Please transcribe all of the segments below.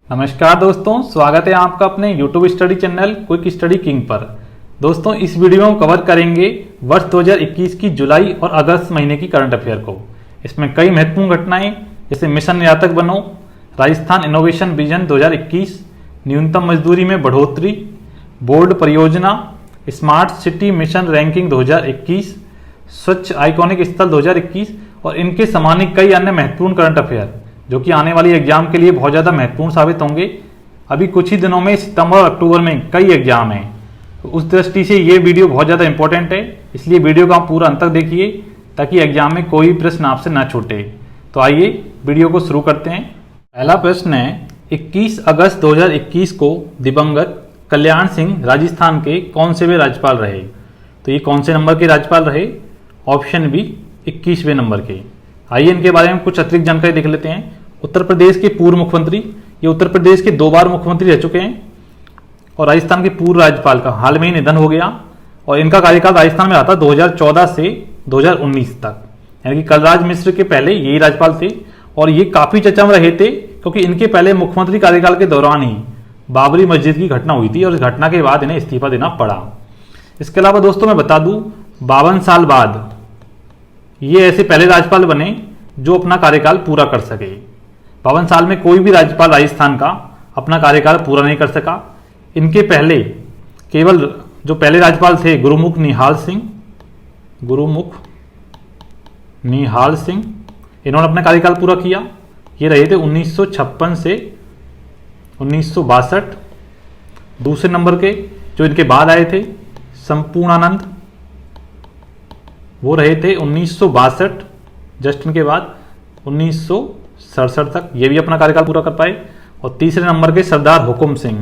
नमस्कार दोस्तों, स्वागत है आपका अपने YouTube study channel quick study king पर। दोस्तों, इस वीडियो में कवर करेंगे वर्ष 2021 की जुलाई और अगस्त महीने की करंट अफेयर को। इसमें कई महत्वपूर्ण घटनाएं जैसे मिशन निर्यातक बनो, राजस्थान इनोवेशन विजन 2021, न्यूनतम मजदूरी में बढ़ोतरी, बोर्ड परियोजना, स्मार्ट सिटी मिशन रैंकिंग 2021, स्वच्छ आइकॉनिक स्थल 2021 और इनके समानिक कई अन्य महत्वपूर्ण करंट अफेयर जो कि आने वाली एग्जाम के लिए बहुत ज़्यादा महत्वपूर्ण साबित होंगे। अभी कुछ ही दिनों में सितंबर और अक्टूबर में कई एग्जाम हैं, तो उस दृष्टि से ये वीडियो बहुत ज़्यादा इंपॉर्टेंट है। इसलिए वीडियो को आप पूरा अंत तक देखिए ताकि एग्जाम में कोई प्रश्न आपसे ना छूटे। तो आइए वीडियो को शुरू करते हैं। पहला प्रश्न है, 21 अगस्त 2021 को दिवंगत कल्याण सिंह राजस्थान के कौन से वे राज्यपाल रहे? तो ये कौन से नंबर के राज्यपाल रहे? ऑप्शन बी 21वें नंबर के। आइए इनके बारे में कुछ अतिरिक्त जानकारी देख लेते हैं। उत्तर प्रदेश के पूर्व मुख्यमंत्री, ये उत्तर प्रदेश के 2 बार मुख्यमंत्री रह चुके हैं और राजस्थान के पूर्व राज्यपाल का हाल में ही निधन हो गया और इनका कार्यकाल राजस्थान में रहा था 2014 से 2019 तक। यानी कि कलराज मिश्र के पहले यही राज्यपाल थे और ये काफी चर्चा में रहे थे क्योंकि इनके पहले मुख्यमंत्री कार्यकाल के दौरान ही बाबरी मस्जिद की घटना हुई थी और इस घटना के बाद इन्हें इस्तीफा देना पड़ा। इसके अलावा दोस्तों मैं बता दूं, 52 साल बाद ये ऐसे पहले राज्यपाल बने जो अपना कार्यकाल पूरा कर सके। 52 साल में कोई भी राज्यपाल राजस्थान का अपना कार्यकाल पूरा नहीं कर सका। इनके पहले केवल जो पहले राज्यपाल थे गुरुमुख निहाल सिंह, इन्होंने अपना कार्यकाल पूरा किया। ये रहे थे 1956 से 1962। दूसरे नंबर के जो इनके बाद आए थे संपूर्णानंद, वो रहे थे 1962, जस्ट इनके बाद 1967 तक, ये भी अपना कार्यकाल पूरा कर पाए। और तीसरे नंबर के सरदार हुकुम सिंह,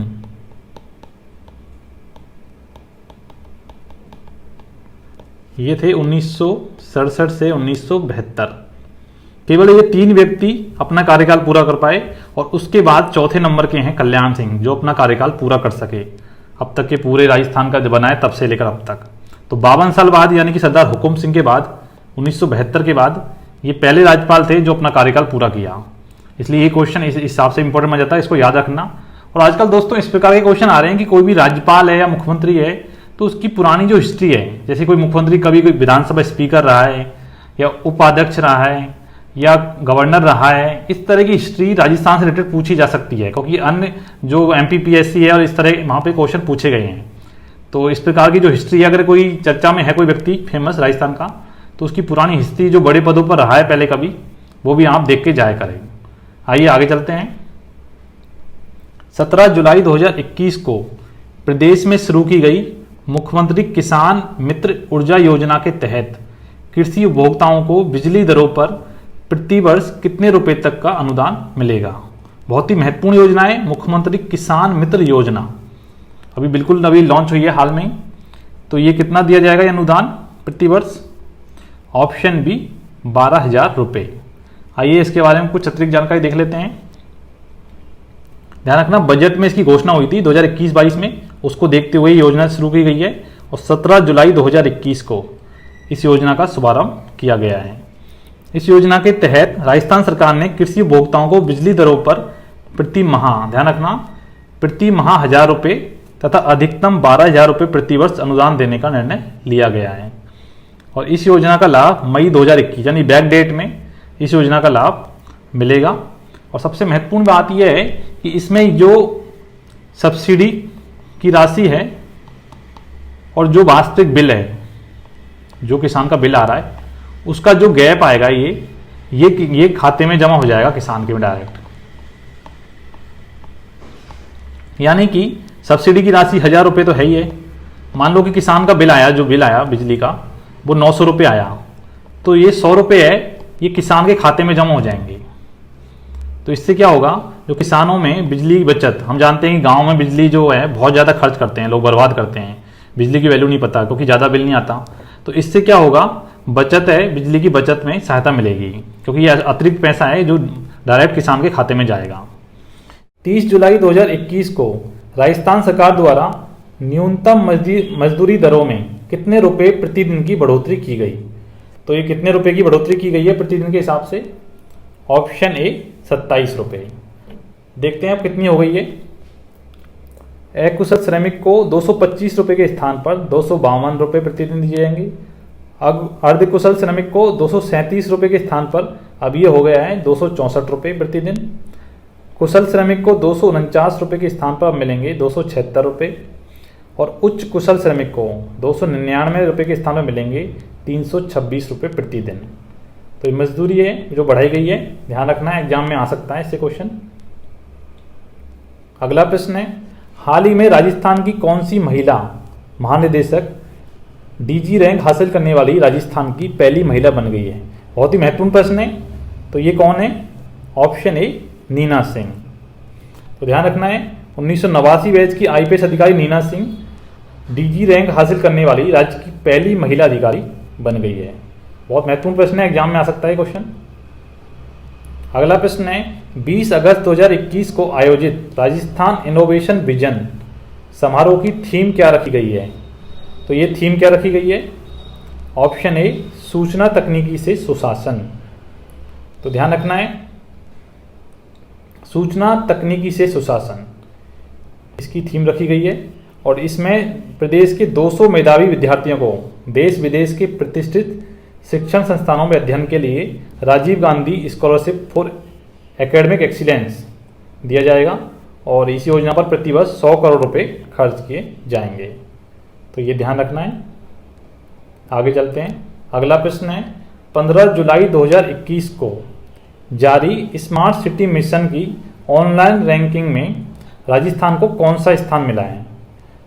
ये थे 1967 से 1972। केवल ये 3 व्यक्ति अपना कार्यकाल पूरा कर पाए और उसके बाद चौथे नंबर के हैं कल्याण सिंह जो अपना कार्यकाल पूरा कर सके अब तक के पूरे राजस्थान का जब बनाए तब से लेकर अब तक। तो 52 साल बाद यानी कि सरदार हुकुम सिंह के बाद 1972 के बाद ये पहले राज्यपाल थे जो अपना कार्यकाल पूरा किया। इसलिए ये क्वेश्चन इस हिसाब से इंपॉर्टेंट माना जाता है, इसको याद रखना। और आजकल दोस्तों इस प्रकार के क्वेश्चन आ रहे हैं कि कोई भी राज्यपाल है या मुख्यमंत्री है तो उसकी पुरानी जो हिस्ट्री है, जैसे कोई मुख्यमंत्री कभी कोई विधानसभा स्पीकर रहा है या उपाध्यक्ष रहा है या गवर्नर रहा है, इस तरह की हिस्ट्री राजस्थान से रिलेटेड पूछी जा सकती है क्योंकि अन्य जो MPPSC है और इस तरह वहाँ पे क्वेश्चन पूछे गए हैं। तो इस प्रकार की जो हिस्ट्री है, अगर कोई चर्चा में है कोई व्यक्ति फेमस राजस्थान का, तो उसकी पुरानी हिस्ट्री जो बड़े पदों पर रहा है पहले कभी, वो भी आप देख के जाया करें। आइए आगे चलते हैं। 17 जुलाई 2021 को प्रदेश में शुरू की गई मुख्यमंत्री किसान मित्र ऊर्जा योजना के तहत कृषि उपभोक्ताओं को बिजली दरों पर प्रति वर्ष कितने रुपए तक का अनुदान मिलेगा? बहुत ही महत्वपूर्ण योजना है मुख्यमंत्री किसान मित्र योजना, अभी बिल्कुल नवी लॉन्च हुई है हाल में। तो ये कितना दिया जाएगा ये अनुदान प्रति वर्ष? ऑप्शन बी 12,000 रुपये। आइए इसके बारे में कुछ अतिरिक्त जानकारी देख लेते हैं। ध्यान रखना, बजट में इसकी घोषणा हुई थी 2021-22 में, उसको देखते हुए योजना शुरू की गई है और 17 जुलाई 2021 को इस योजना का शुभारंभ किया गया है। इस योजना के तहत राजस्थान सरकार ने कृषि उपभोक्ताओं को बिजली दरों पर प्रति माह, ध्यान रखना, प्रति माह 1,000 रुपये तथा अधिकतम 12,000 रुपये प्रति वर्ष अनुदान देने का निर्णय लिया गया है। और इस योजना का लाभ मई 2021 यानी बैक डेट में इस योजना का लाभ मिलेगा। और सबसे महत्वपूर्ण बात यह है कि इसमें जो सब्सिडी की राशि है और जो वास्तविक बिल है, जो किसान का बिल आ रहा है, उसका जो गैप आएगा ये खाते में जमा हो जाएगा किसान के में डायरेक्ट। यानी कि सब्सिडी की राशि 1,000 रुपये तो है ही है। मान लो कि किसान का बिल आया, जो बिल आया बिजली का वो 900 रुपये आया, तो ये 100 रुपये है, ये किसान के खाते में जमा हो जाएंगे। तो इससे क्या होगा, जो किसानों में बिजली की बचत, हम जानते हैं कि गांव में बिजली जो है बहुत ज़्यादा खर्च करते हैं लोग, बर्बाद करते हैं, बिजली की वैल्यू नहीं पता क्योंकि ज़्यादा बिल नहीं आता। तो इससे क्या होगा, बचत है, बिजली की बचत में सहायता मिलेगी क्योंकि यह अतिरिक्त पैसा है जो डायरेक्ट किसान के खाते में जाएगा। 30 जुलाई 2021 को राजस्थान सरकार द्वारा न्यूनतम मजदूरी दरों में कितने रुपए प्रतिदिन की बढ़ोतरी की गई? तो ये कितने रुपए की बढ़ोतरी की गई है प्रतिदिन के हिसाब से? ऑप्शन ए 27 रुपये। देखते हैं अब कितनी हो गई है। अकुशल श्रमिक को 225 रुपये के स्थान पर 252 रुपये प्रतिदिन दिए जाएंगे। अब अर्धकुशल श्रमिक को 237 रुपये के स्थान पर अब ये हो गया है 264 रुपये प्रतिदिन। कुशल श्रमिक को 249 रुपये के स्थान पर अब मिलेंगे 276 रुपये और उच्च कुशल श्रमिक को 299 रुपये के स्थान पर मिलेंगे 326 रुपये प्रतिदिन। तो ये मजदूरी है जो बढ़ाई गई है, ध्यान रखना है, एग्जाम में आ सकता है इससे क्वेश्चन। अगला प्रश्न है, हाल ही में राजस्थान की कौन सी महिला महानिदेशक डीजी रैंक हासिल करने वाली राजस्थान की पहली महिला बन गई है? बहुत ही महत्वपूर्ण प्रश्न है। तो ये कौन है? Option A Neena Singh. तो ध्यान रखना है 1989 बैच की आईपीएस अधिकारी नीना सिंह डीजी रैंक हासिल करने वाली राज्य की पहली महिला अधिकारी बन गई है। बहुत महत्वपूर्ण प्रश्न है, एग्जाम में आ सकता है क्वेश्चन। अगला प्रश्न है, 20 अगस्त 2021 को आयोजित राजस्थान इनोवेशन विजन समारोह की थीम क्या रखी गई है? तो ये थीम क्या रखी गई है? ऑप्शन ए सूचना तकनीकी से सुशासन। तो ध्यान रखना है सूचना तकनीकी से सुशासन इसकी थीम रखी गई है और इसमें प्रदेश के 200 मेधावी विद्यार्थियों को देश विदेश के प्रतिष्ठित शिक्षण संस्थानों में अध्ययन के लिए Rajiv Gandhi scholarship for academic excellence दिया जाएगा और इस योजना पर प्रतिवर्ष 100 करोड़ रुपए खर्च किए जाएंगे। तो ये ध्यान रखना है। आगे चलते हैं। अगला प्रश्न है, 15 जुलाई 2021 को जारी स्मार्ट सिटी मिशन की ऑनलाइन रैंकिंग में राजस्थान को कौन सा स्थान मिला है?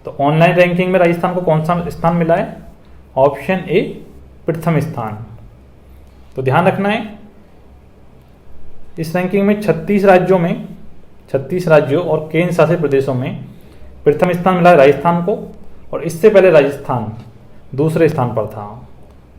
तो ऑनलाइन रैंकिंग में राजस्थान को कौन सा स्थान मिला है? ऑप्शन ए प्रथम स्थान। तो ध्यान रखना है इस रैंकिंग में 36 राज्यों और केंद्र शासित प्रदेशों में प्रथम स्थान मिला है राजस्थान को और इससे पहले राजस्थान दूसरे स्थान पर था।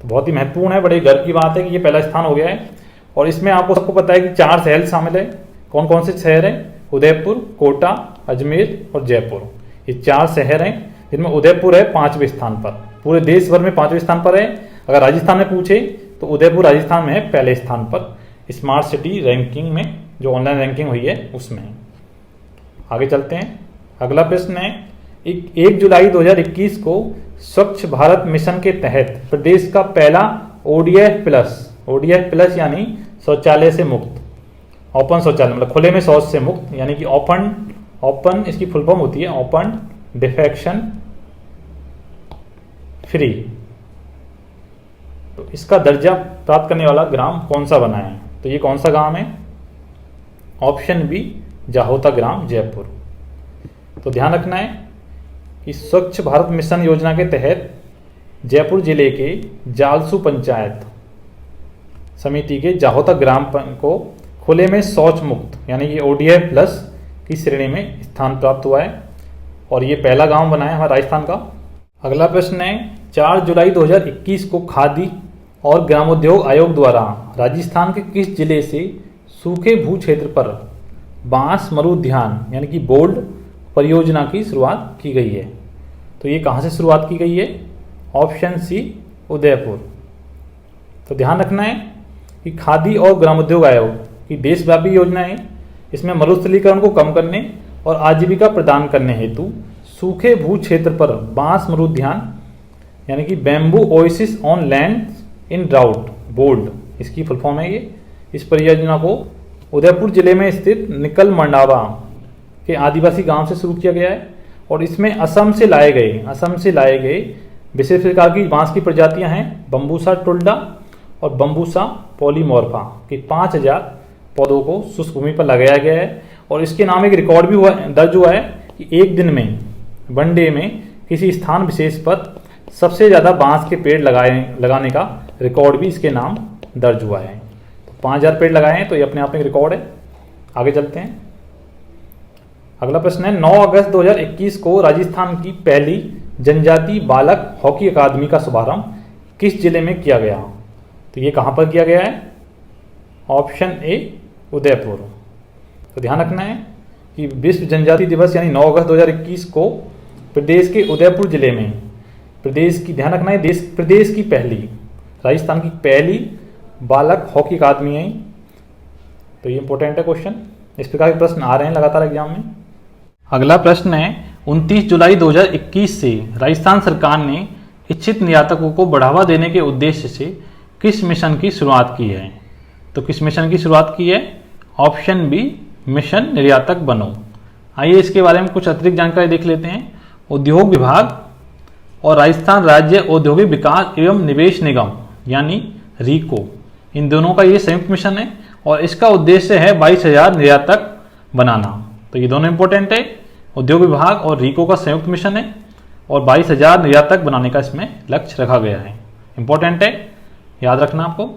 तो बहुत ही महत्वपूर्ण है, बड़े गर्व की बात है कि ये पहला स्थान हो गया है। और इसमें आपको सबको पता है कि 4 शहर शामिल है। कौन कौन से शहर हैं? उदयपुर, कोटा, अजमेर और जयपुर। ये 4 शहर हैं जिनमें उदयपुर है 5वें स्थान पर, पूरे देश भर में 5वें स्थान पर है। अगर राजस्थान में पूछे तो उदयपुर राजस्थान में है पहले स्थान पर स्मार्ट सिटी रैंकिंग में, जो ऑनलाइन रैंकिंग हुई है उसमें। आगे चलते हैं। अगला प्रश्न है, 1 जुलाई 2021 को स्वच्छ भारत मिशन के तहत प्रदेश का पहला ओडीएफ प्लस यानी शौचालय से मुक्त, ओपन शौचालय मतलब खुले में शौच से मुक्त, यानी कि ओपन इसकी फुल फॉर्म होती है ओपन डिफेक्शन फ्री। तो इसका दर्जा प्राप्त करने वाला ग्राम कौन सा बना है? तो ये कौन सा ग्राम है? ऑप्शन बी जाहोता ग्राम, जयपुर। तो ध्यान रखना है कि स्वच्छ भारत मिशन योजना के तहत जयपुर जिले के जालसू पंचायत समिति के जाहोता ग्राम को खुले में शौच मुक्त यानी कि ओडीएफ प्लस की श्रेणी में स्थान प्राप्त हुआ है और ये पहला गांव बना है हमारा राजस्थान का। अगला प्रश्न है, 4 जुलाई 2021 को खादी और ग्रामोद्योग आयोग द्वारा राजस्थान के किस जिले से सूखे भू क्षेत्र पर बांस मरुद्यान यानी कि बोल्ड परियोजना की शुरुआत की गई है? तो ये कहाँ से शुरुआत की गई है? Option C Udaipur. तो ध्यान रखना है कि खादी और ग्रामोद्योग आयोग की देशव्यापी योजना है। इसमें मरुस्थलीकरण को कम करने और आजीविका प्रदान करने हेतु सूखे भू क्षेत्र पर बांस मरुद्यान यानी कि bamboo oasis on land in drought bold इसकी फुल फॉर्म है ये। इस परियोजना को उदयपुर जिले में स्थित निकल मंडावा के आदिवासी गांव से शुरू किया गया है और इसमें असम से लाए गए विशेष प्रकार की बांस की प्रजातियां हैं बम्बूसा टुल्डा और बम्बूसा पॉलीमोर्फा के 5000 पौधों को शुष्क भूमि पर लगाया गया है और इसके नाम एक रिकॉर्ड भी दर्ज हुआ है कि एक दिन में वनडे में किसी स्थान विशेष पर सबसे ज़्यादा बांस के पेड़ लगाने का रिकॉर्ड भी इसके नाम दर्ज हुआ है। तो 5000 पेड़ लगाए हैं तो ये अपने आप में एक रिकॉर्ड है। आगे चलते हैं। अगला प्रश्न है, 9 अगस्त 2021 को राजस्थान की पहली जनजाति बालक हॉकी अकादमी का शुभारंभ किस जिले में किया गया? तो ये कहाँ पर किया गया है? ऑप्शन ए उदयपुर। तो ध्यान रखना है कि विश्व जनजाति दिवस यानी 9 अगस्त 2021 को प्रदेश के उदयपुर जिले में प्रदेश की पहली राजस्थान की पहली बालक हॉकी अकादमी है। तो ये इंपॉर्टेंट है क्वेश्चन। इस प्रकार के प्रश्न आ रहे हैं लगातार एग्जाम में। अगला प्रश्न है 29 जुलाई 2021 से राजस्थान सरकार ने इच्छित निर्यातकों को बढ़ावा देने के उद्देश्य से किस मिशन की शुरुआत की है? तो किस मिशन की शुरुआत की है? ऑप्शन बी, मिशन निर्यातक बनो। आइए इसके बारे में कुछ अतिरिक्त जानकारी देख लेते हैं। उद्योग विभाग और राजस्थान राज्य औद्योगिक विकास एवं निवेश निगम यानी रीको, इन दोनों का ये संयुक्त मिशन है और इसका उद्देश्य है 22,000 निर्यातक बनाना। तो ये दोनों इंपॉर्टेंट है। उद्योग विभाग और रीको का संयुक्त मिशन है और 22,000 निर्यातक बनाने का इसमें लक्ष्य रखा गया है। इंपॉर्टेंट है, याद रखना आपको।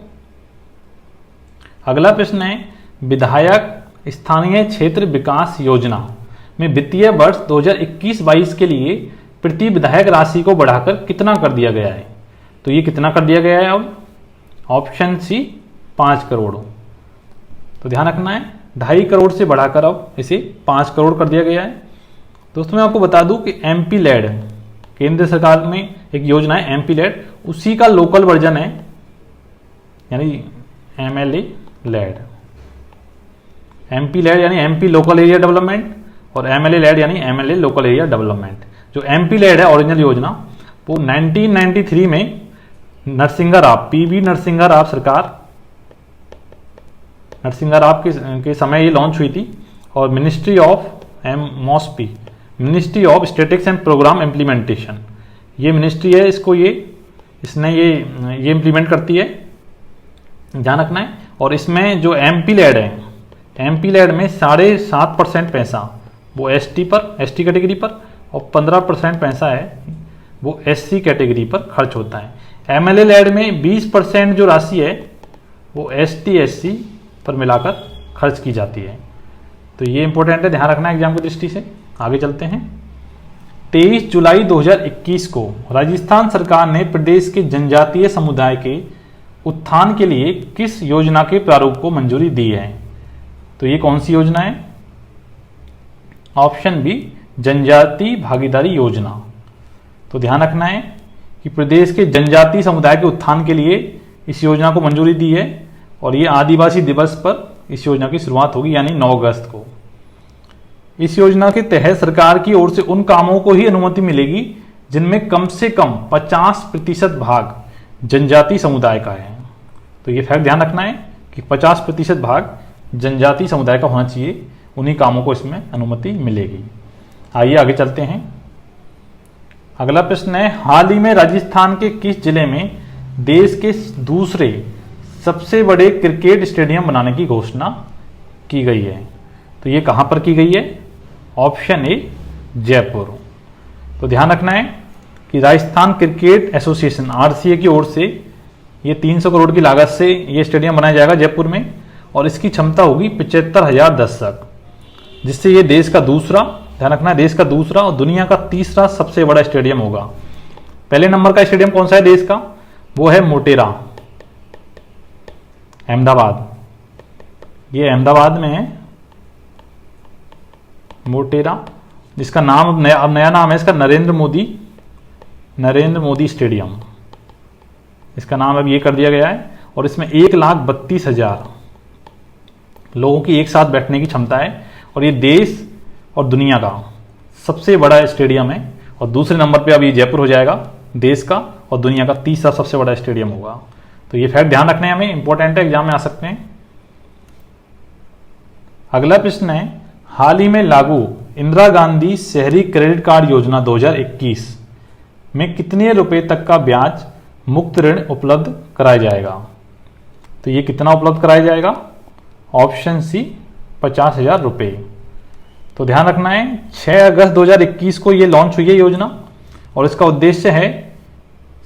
अगला प्रश्न है विधायक स्थानीय क्षेत्र विकास योजना में वित्तीय वर्ष 2021-22 के लिए प्रति विधायक राशि को बढ़ाकर कितना कर दिया गया है? तो ये कितना कर दिया गया है अब? Option C 5 crore. तो ध्यान रखना है 2.5 करोड़ से बढ़ाकर अब इसे 5 करोड़ कर दिया गया है। दोस्तों मैं आपको बता दूं कि एमपी लैड केंद्र सरकार में एक योजना है एमपी लैड, उसी का लोकल वर्जन है यानी एमएलए लैड। एमपी लैड यानी एमपी लोकल एरिया डेवलपमेंट और एमएलए लैड यानी एमएलए लोकल एरिया डेवलपमेंट। जो एमपी लैड है ओरिजिनल योजना वो 1993 में नरसिंहा राव, पीवी नरसिंहा राव सरकार, नरसिंहा राव के समय ये लॉन्च हुई थी और ministry of MoSPI, ministry of statistics and programme implementation, ये मिनिस्ट्री है, इसको इसने ये इम्प्लीमेंट करती है, ध्यान रखना है। और इसमें जो एमपी लैड है, एमपी लैड में 7.5% पैसा वो एसटी कैटेगरी पर और 15% पैसा है वो एससी कैटेगरी पर खर्च होता है। एमएलए लैड में 20% जो राशि है वो एसटी एससी पर मिलाकर खर्च की जाती है। तो ये इंपॉर्टेंट है, ध्यान रखना एग्जाम की दृष्टि से। आगे चलते हैं। 23 जुलाई 2021 को राजस्थान सरकार ने प्रदेश के जनजातीय समुदाय के उत्थान के लिए किस योजना के प्रारूप को मंजूरी दी है? तो ये कौन सी योजना है? ऑप्शन बी, जनजाति भागीदारी योजना। तो ध्यान रखना है कि प्रदेश के जनजातीय समुदाय के उत्थान के लिए इस योजना को मंजूरी दी है और ये आदिवासी दिवस पर इस योजना की शुरुआत होगी यानी 9 अगस्त को। इस योजना के तहत सरकार की ओर से उन कामों को ही अनुमति मिलेगी जिनमें कम से कम 50% भाग जनजातीय समुदाय का है। तो ये फैक्ट ध्यान रखना है कि 50% भाग जनजातीय समुदाय का होना चाहिए, उन्हीं कामों को इसमें अनुमति मिलेगी। आइए आगे चलते हैं। अगला प्रश्न है हाल ही में राजस्थान के किस जिले में देश के दूसरे सबसे बड़े क्रिकेट स्टेडियम बनाने की घोषणा की गई है? तो ये कहां पर की गई है? ऑप्शन ए, जयपुर। तो ध्यान रखना है कि राजस्थान क्रिकेट एसोसिएशन आरसीए की ओर से ये 300 करोड़ की लागत से ये स्टेडियम बनाया जाएगा जयपुर में और इसकी क्षमता होगी 75,000 दर्शक, जिससे ये देश का दूसरा, ध्यान रखना है, देश का दूसरा और दुनिया का तीसरा सबसे बड़ा स्टेडियम होगा। पहले नंबर का स्टेडियम कौन सा है देश का? वो है मोटेरा, अहमदाबाद। ये अहमदाबाद में है मोटेरा, जिसका नाम अब नया नाम है इसका नरेंद्र मोदी स्टेडियम, इसका नाम अब ये कर दिया गया है और इसमें 1,32,000 लोगों की एक साथ बैठने की क्षमता है और ये देश और दुनिया का सबसे बड़ा स्टेडियम है और दूसरे नंबर पे अब ये जयपुर हो जाएगा, देश का और दुनिया का तीसरा सबसे बड़ा स्टेडियम होगा। तो ये फैक्ट ध्यान रखने हमें, इंपॉर्टेंट है, एग्जाम में आ सकते हैं। अगला प्रश्न है हाल ही में लागू इंदिरा गांधी शहरी क्रेडिट कार्ड योजना 2021 में कितने रुपए तक का ब्याज मुक्त ऋण उपलब्ध कराया जाएगा? तो ये कितना उपलब्ध कराया जाएगा? ऑप्शन सी, 50,000 रुपए। तो ध्यान रखना है 6 अगस्त 2021 को ये लॉन्च हुई है योजना और इसका उद्देश्य है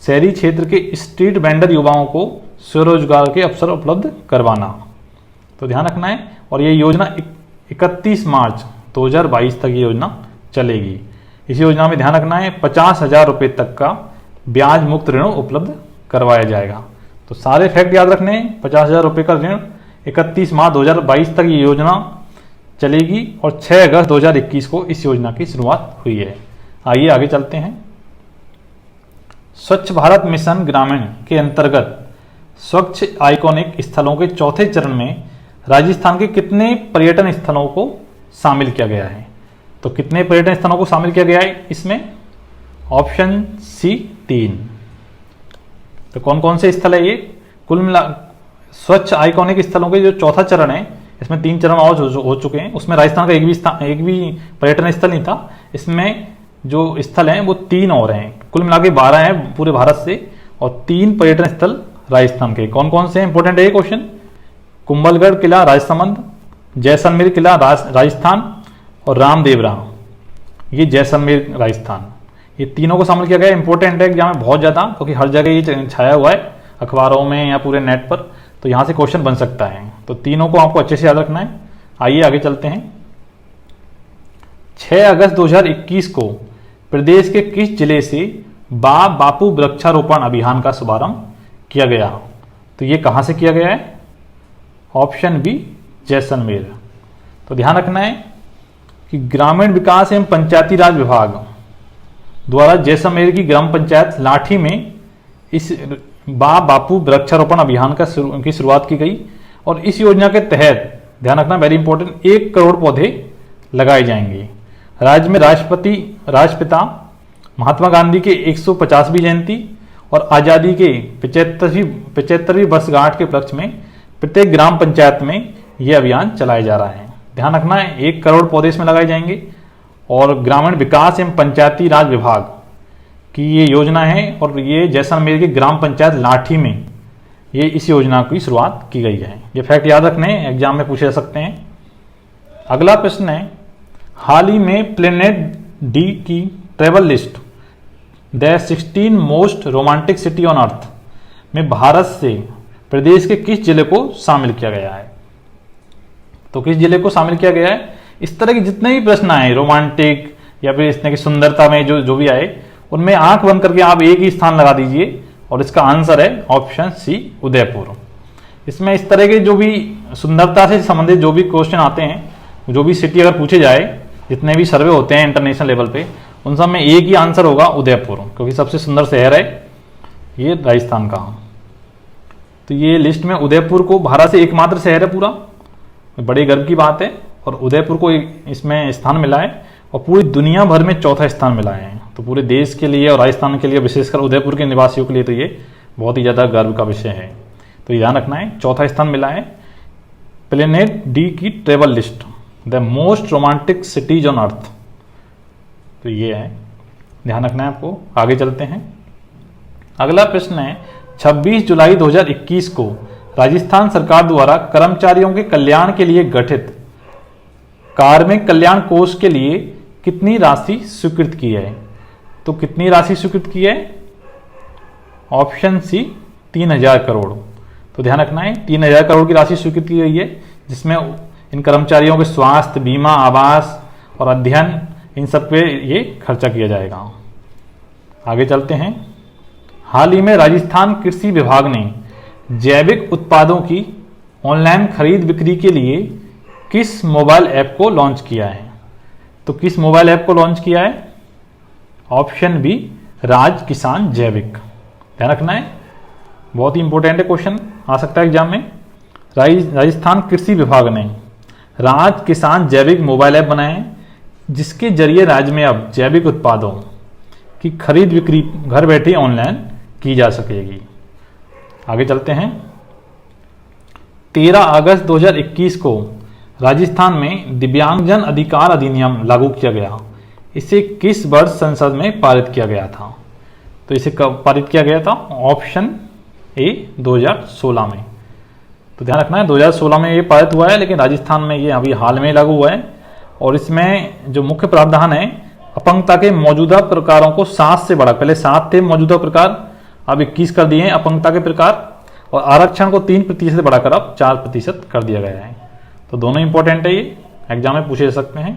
शहरी क्षेत्र के स्ट्रीट वेंडर युवाओं को स्वरोजगार के अवसर उपलब्ध करवाना। तो ध्यान रखना है और ये योजना 31 मार्च 2022 तक ये योजना चलेगी। इस योजना में ध्यान रखना है 50,000 रुपए तक का ब्याज मुक्त ऋण उपलब्ध करवाया जाएगा। तो सारे फैक्ट याद रखने, 50,000 रुपए का ऋण 31 मार्च 2022 तक ये योजना चलेगी और 6 अगस्त 2021 को इस योजना की शुरुआत हुई है। आइए आगे चलते हैं। स्वच्छ भारत मिशन ग्रामीण के अंतर्गत स्वच्छ आइकॉनिक स्थलों के चौथे चरण में राजस्थान के कितने पर्यटन स्थलों को शामिल किया गया है? तो कितने पर्यटन स्थलों को शामिल किया गया है इसमें? Option C 3। तो कौन कौन से स्थल है ये? कुल मिला स्वच्छ आइकॉनिक स्थलों के जो चौथा चरण है, इसमें 3 चरण और हो चुके हैं, उसमें राजस्थान का एक भी पर्यटन स्थल नहीं था। इसमें जो स्थल हैं वो 3 और हैं, कुल मिला के 12 हैं पूरे भारत से, और 3 पर्यटन स्थल राजस्थान के। कौन कौन से हैं? इंपॉर्टेंट है ये क्वेश्चन। कुंभलगढ़ किला राजसमंद, जैसलमेर किला राजस्थान, और रामदेवरा ये जैसलमेर राजस्थान। ये तीनों को शामिल किया गया। इंपॉर्टेंट है एग्जाम में बहुत ज़्यादा, क्योंकि हर जगह ये छाया हुआ है अखबारों में या पूरे नेट पर, तो यहाँ से क्वेश्चन बन सकता है। तो तीनों को आपको अच्छे से याद रखना है। आइए आगे चलते हैं। 6 अगस्त 2021 को प्रदेश के किस जिले से बापू वृक्षारोपण अभियान का शुभारंभ किया गया? तो ये कहाँ से किया गया है? Option B Jaisalmer. तो ध्यान रखना है कि ग्रामीण विकास एवं पंचायती राज विभाग द्वारा जैसलमेर की ग्राम पंचायत लाठी में इस बापू वृक्षारोपण अभियान की शुरुआत की गई, और इस योजना के तहत ध्यान रखना वेरी इंपॉर्टेंट 1 करोड़ पौधे लगाए जाएंगे। राज्य में राष्ट्रपिता महात्मा गांधी के 150वीं जयंती और आज़ादी के 75वीं वर्षगांठ के उपलक्ष्य में प्रत्येक ग्राम पंचायत में यह अभियान चलाया जा रहा है। ध्यान रखना है 1 करोड़ पौधे इसमें लगाए जाएंगे, और ग्रामीण विकास एवं पंचायती राज विभाग की ये योजना है, और ये जैसलमेर की ग्राम पंचायत लाठी में ये इस योजना की शुरुआत की गई है। ये फैक्ट याद रखने एग्जाम में पूछे जा सकते हैं। अगला प्रश्न है, हाल ही में प्लेनेट डी की travel list the 16 most romantic city on earth में भारत से प्रदेश के किस जिले को शामिल किया गया है? तो किस जिले को शामिल किया गया है? इस तरह के जितने भी प्रश्न आए रोमांटिक या फिर इस तरह की सुंदरता में जो भी आए, उनमें आंख बंद करके आप एक ही स्थान लगा दीजिए, और इसका आंसर है ऑप्शन सी उदयपुर। इसमें इस तरह के जो भी सुंदरता से संबंधित जो भी क्वेश्चन आते हैं, जो भी सिटी अगर पूछे जाए, जितने भी सर्वे होते हैं इंटरनेशनल लेवल पे, उन सब में एक ही आंसर होगा उदयपुर, क्योंकि सबसे सुंदर शहर है ये राजस्थान का। तो ये लिस्ट में उदयपुर को भारत से एकमात्र शहर है पूरा, बड़े गर्व की बात है, और उदयपुर को इसमें स्थान मिला है, और पूरी दुनिया भर में चौथा स्थान मिला है। तो पूरे देश के लिए और राजस्थान के लिए, विशेषकर उदयपुर के निवासियों के लिए तो ये बहुत ही ज़्यादा गर्व का विषय है। तो ध्यान रखना है चौथा स्थान मिला है प्लेनेट डी की travel list the most romantic CTs on earth. तो ये है, ध्यान रखना है आपको। आगे चलते हैं। अगला प्रश्न है, 26 जुलाई 2021 को राजस्थान सरकार द्वारा कर्मचारियों के कल्याण के लिए गठित कार्मिक कल्याण कोष के लिए कितनी राशि स्वीकृत की है? तो कितनी राशि स्वीकृत की है? Option C 3000 crore. तो ध्यान रखना है 3000 करोड़ की राशि स्वीकृत की गई है, जिसमें इन कर्मचारियों के स्वास्थ्य, बीमा, आवास और अध्ययन, इन सब पे ये खर्चा किया जाएगा। आगे चलते हैं। हाल ही में राजस्थान कृषि विभाग ने जैविक उत्पादों की ऑनलाइन खरीद बिक्री के लिए किस मोबाइल ऐप को लॉन्च किया है? तो किस मोबाइल ऐप को लॉन्च किया है? ऑप्शन बी राज किसान जैविक। ध्यान रखना है, बहुत ही इंपॉर्टेंट है, क्वेश्चन आ सकता है एग्जाम में। राजस्थान कृषि विभाग ने राज किसान जैविक मोबाइल ऐप बनाए हैं, जिसके जरिए राज्य में अब जैविक उत्पादों की खरीद बिक्री घर बैठे ऑनलाइन की जा सकेगी। आगे चलते हैं। 13 अगस्त 2021 को राजस्थान में दिव्यांगजन अधिकार अधिनियम लागू किया गया। इसे किस वर्ष संसद में पारित किया गया था? तो इसे कब पारित किया गया था? ऑप्शन ए 2016 में। तो ध्यान रखना है 2016 में ये पारित हुआ है, लेकिन राजस्थान में ये अभी हाल में लागू हुआ है। और इसमें जो मुख्य प्रावधान है, अपंगता के मौजूदा प्रकारों को 7 से बढ़ा, पहले 7 थे मौजूदा प्रकार, अब 21 कर दिए हैं अपंगता के प्रकार, और आरक्षण को 3% बढ़ाकर अब 4% कर दिया गया है। तो दोनों इंपॉर्टेंट है, ये एग्जाम में पूछे जा सकते हैं।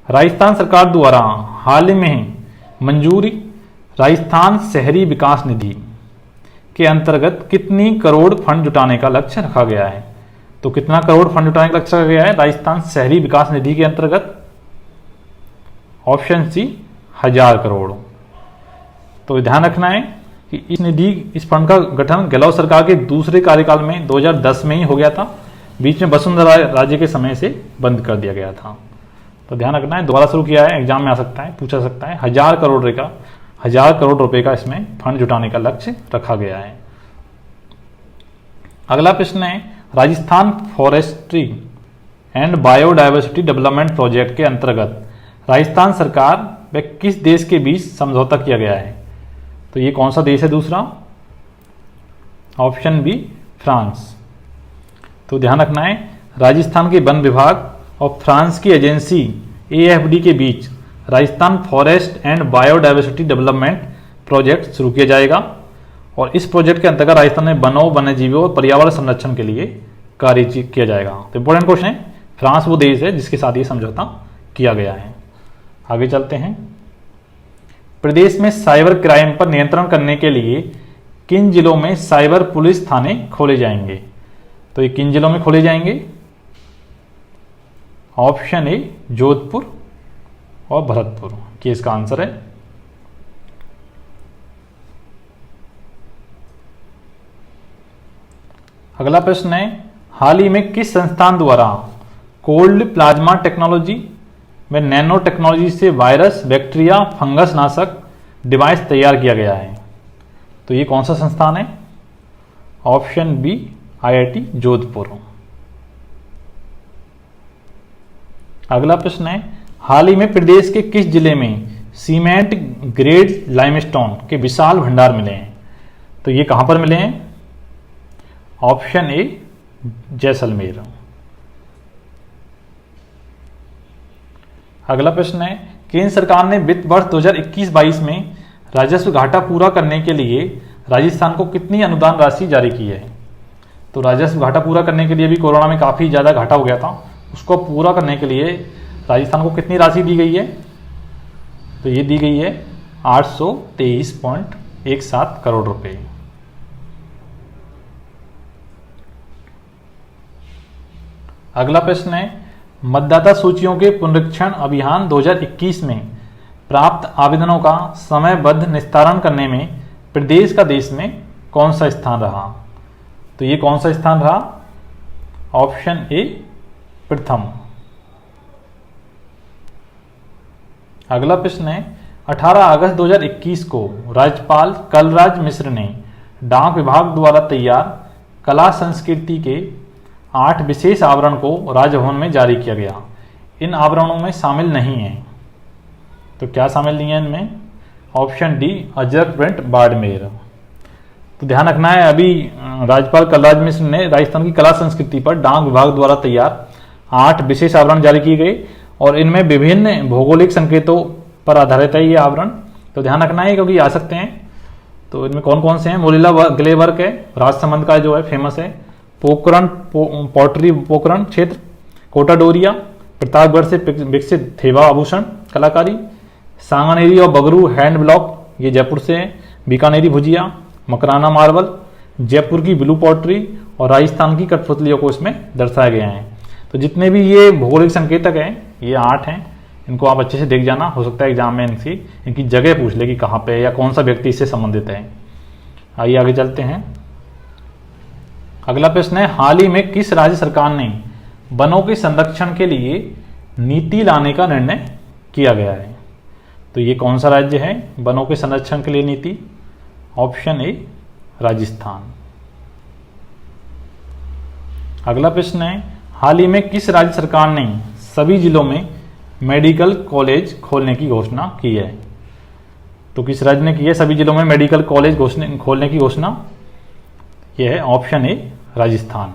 राजस्थान सरकार द्वारा हाल ही में मंजूरी राजस्थान शहरी विकास निधि के अंतर्गत कितनी करोड़ फंड जुटाने का लक्ष्य रखा गया है? तो कितना करोड़ फंड जुटाने का लक्ष्य रखा गया है राजस्थान शहरी विकास निधि के अंतर्गत? Option C 1000 crore. तो ध्यान रखना है कि इस फंड का गठन गहलोत सरकार के दूसरे कार्यकाल में 2010 में ही हो गया था, बीच में वसुंधरा राज्य के समय से बंद कर दिया गया था। तो ध्यान रखना है, दोबारा शुरू किया है, एग्जाम में आ सकता है, पूछा सकता है। 1000 करोड़ रुपए का इसमें फंड जुटाने का लक्ष्य रखा गया है। अगला प्रश्न है, Rajasthan forestry and biodiversity development project के अंतर्गत राजस्थान सरकार व किस देश के बीच समझौता किया गया है? तो ये कौन सा देश है दूसरा? Option B France. तो ध्यान रखना है, राजस्थान के वन विभाग और फ्रांस की एजेंसी AFD के बीच Rajasthan forest and biodiversity development project शुरू किया जाएगा और इस प्रोजेक्ट के अंतर्गत राजस्थान में वनों, वन्यजीवों और पर्यावरण संरक्षण के लिए कार्य किया जाएगा। तो इंपॉर्टेंट क्वेश्चन है, फ्रांस वो देश है जिसके साथ ये समझौता किया गया है। आगे चलते हैं, प्रदेश में साइबर क्राइम पर नियंत्रण करने के लिए किन जिलों में साइबर पुलिस थाने खोले जाएंगे? तो ये किन जिलों में खोले जाएंगे? ऑप्शन ए जोधपुर और भरतपुर, ये इसका आंसर है। अगला प्रश्न है, हाल ही में किस संस्थान द्वारा कोल्ड प्लाज्मा टेक्नोलॉजी व नैनो टेक्नोलॉजी से वायरस, बैक्टीरिया, फंगस नाशक डिवाइस तैयार किया गया है? तो ये कौन सा संस्थान है? Option B IIT Jodhpur. अगला प्रश्न है, हाल ही में प्रदेश के किस जिले में सीमेंट ग्रेड लाइमस्टोन के विशाल भंडार मिले हैं? तो ये कहां पर मिले हैं? Option A Jaisalmer. अगला प्रश्न है, केंद्र सरकार ने वित्त वर्ष 2021-22 में राजस्व घाटा पूरा करने के लिए राजस्थान को कितनी अनुदान राशि जारी की है? तो राजस्व घाटा पूरा करने के लिए भी कोरोना में काफ़ी ज़्यादा घाटा हो गया था, उसको पूरा करने के लिए राजस्थान को कितनी राशि दी गई है? तो ये दी गई है 823.17 करोड़ रुपए। अगला प्रश्न है, मतदाता सूचियों के पुनरीक्षण अभियान 2021 में प्राप्त आवेदनों का समयबद्ध निस्तारण करने में प्रदेश का देश में कौन सा स्थान रहा? तो ये कौन सा स्थान रहा? ऑप्शन ए प्रथम। अगला प्रश्न है, 18 अगस्त 2021 को राज्यपाल कलराज मिश्र ने डाक विभाग द्वारा तैयार कला संस्कृति के 8 विशेष आवरण को राजभवन में जारी किया गया। इन आवरणों में शामिल नहीं है, तो क्या शामिल नहीं है इनमें? Option D Ajrak print Barmer. तो ध्यान रखना है, अभी राज्यपाल कलराज मिश्र ने राजस्थान की कला संस्कृति पर डाक विभाग द्वारा तैयार 8 विशेष आवरण जारी किए गए और इनमें विभिन्न भौगोलिक संकेतों पर आधारित है ये आवरण। तो ध्यान रखना है क्योंकि आ सकते हैं। तो इनमें कौन कौन से हैं? मोरिल्ला ग्ले वर्क है, राजसमंद का जो है फेमस है, पोखरण पॉटरी पोखरण क्षेत्र, कोटा डोरिया, प्रतापगढ़ से विकसित थेवा आभूषण कलाकारी, सांगानेरी और बगरू हैंड ब्लॉक ये जयपुर से है, बीकानेरी भुजिया, मकराना मार्बल, जयपुर की ब्लू पॉटरी और राजस्थान की कठपुतलियों को इसमें दर्शाया गया है। तो जितने भी ये भौगोलिक संकेतक हैं ये 8 हैं, इनको आप अच्छे से देख जाना, हो सकता है एग्जाम में इनकी जगह पूछ ले कि कहाँ पे है या कौन सा व्यक्ति इससे संबंधित है। आइए आगे चलते हैं। अगला प्रश्न है, हाल ही में किस राज्य सरकार ने वनों के संरक्षण के लिए नीति लाने का निर्णय किया गया है? तो ये कौन सा राज्य है वनों के संरक्षण के लिए नीति? Option A Rajasthan. अगला प्रश्न है, हाल ही में किस राज्य सरकार ने सभी जिलों में मेडिकल कॉलेज खोलने की घोषणा की है? तो किस राज्य ने की है सभी जिलों में मेडिकल कॉलेज खोलने की घोषणा? यह है ऑप्शन ए राजस्थान।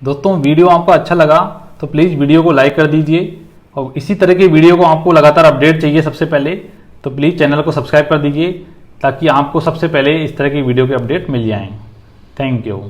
दोस्तों वीडियो आपको अच्छा लगा तो प्लीज़ वीडियो को लाइक कर दीजिए और इसी तरह की वीडियो को आपको लगातार अपडेट चाहिए सबसे पहले तो प्लीज़ चैनल को सब्सक्राइब कर दीजिए ताकि आपको सबसे पहले इस तरह की वीडियो के अपडेट मिल जाएं। Thank you.